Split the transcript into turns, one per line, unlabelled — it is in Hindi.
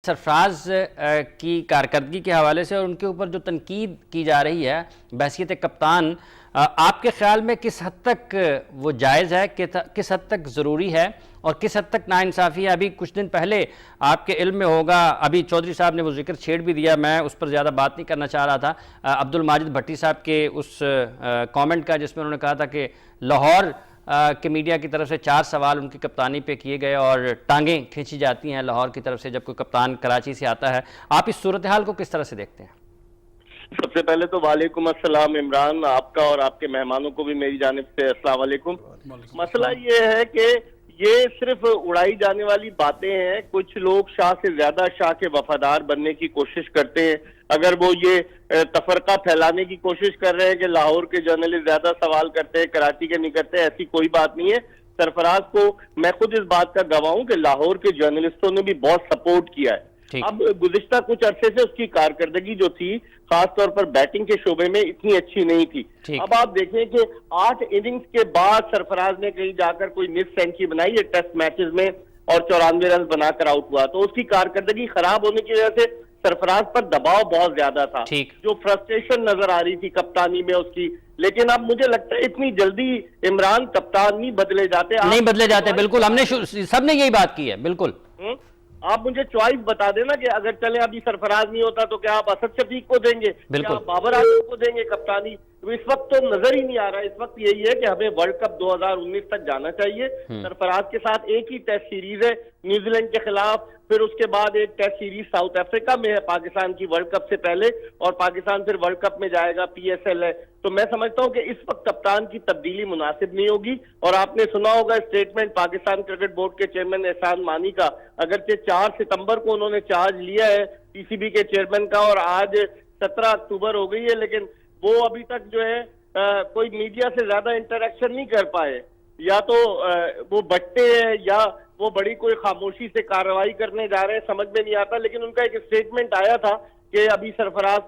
सरफराज की कारकर्दगी के हवाले से और उनके ऊपर जो तनकीद की जा रही है बहसीयत कप्तान, आपके ख्याल में किस हद तक वो जायज़ है, किस हद तक ज़रूरी है और किस हद तक नाइंसाफ़ी है? अभी कुछ दिन पहले आपके इल्म में होगा, अभी चौधरी साहब ने वो जिक्र छेड़ भी दिया, मैं उस पर ज़्यादा बात नहीं करना चाह रहा था, अब्दुल माजिद भट्टी साहब के उस कमेंट का जिसमें उन्होंने कहा था कि लाहौर के मीडिया की तरफ से 4 सवाल उनकी कप्तानी पे किए गए और टांगें खींची जाती हैं लाहौर की तरफ से जब कोई कप्तान कराची से आता है। आप इस सूरत हाल को किस तरह से देखते हैं?
सबसे पहले तो वालेकुम अस्सलाम इमरान, आपका और आपके मेहमानों को भी मेरी जानिब से अस्सलाम वालेकुम। मसला ये है कि ये सिर्फ उड़ाई जाने वाली बातें हैं। कुछ लोग शाह से ज्यादा शाह के वफादार बनने की कोशिश करते हैं। अगर वो ये तफरका फैलाने की कोशिश कर रहे हैं कि लाहौर के जर्नलिस्ट ज्यादा सवाल करते हैं, कराची के नहीं करते, ऐसी कोई बात नहीं है। सरफराज को मैं खुद इस बात का गवाह हूं कि लाहौर के जर्नलिस्टों ने भी बहुत सपोर्ट किया है। अब गुज़िश्ता कुछ अरसे से उसकी कारकर्दगी जो थी, खासतौर पर बैटिंग के शोबे में, इतनी अच्छी नहीं थी। अब आप देखें कि 8 इनिंग्स के बाद सरफराज ने कहीं जाकर कोई मिस सेंचुरी बनाई है टेस्ट मैचेस में और 94 रन बनाकर आउट हुआ, तो उसकी कारकर्दगी खराब होने की वजह से सरफराज पर दबाव बहुत ज्यादा था, जो फ्रस्ट्रेशन नजर आ रही थी कप्तानी में उसकी। लेकिन अब मुझे लगता है इतनी जल्दी इमरान कप्तान नहीं बदले जाते,
नहीं बदले जाते। बिल्कुल, हमने सबने यही बात की है। बिल्कुल,
आप मुझे चॉइस बता देना कि अगर चले अभी सरफराज नहीं होता तो क्या आप असद शफीक को देंगे, क्या आप बाबर आजम को देंगे कप्तानी? तो इस वक्त तो नजर ही नहीं आ रहा है। इस वक्त यही है कि हमें वर्ल्ड कप 2019 तक जाना चाहिए। सरफराज के साथ एक ही टेस्ट सीरीज है न्यूजीलैंड के खिलाफ, फिर उसके बाद एक टेस्ट सीरीज साउथ अफ्रीका में है पाकिस्तान की वर्ल्ड कप से पहले, और पाकिस्तान फिर वर्ल्ड कप में जाएगा, PSL है। तो मैं समझता हूं कि इस वक्त कप्तान की तब्दीली मुनासिब नहीं होगी। और आपने सुना होगा स्टेटमेंट पाकिस्तान क्रिकेट बोर्ड के चेयरमैन एहसान मानी का, अगरचे 4 सितंबर को उन्होंने चार्ज लिया है PCB के चेयरमैन का और आज 17 अक्टूबर हो गई है, लेकिन वो अभी तक जो है कोई मीडिया से ज्यादा इंटरेक्शन नहीं कर पाए। या तो वो बट्टे हैं या वो बड़ी कोई खामोशी से कार्रवाई करने जा रहे हैं, समझ में नहीं आता। लेकिन उनका एक स्टेटमेंट आया था कि अभी सरफराज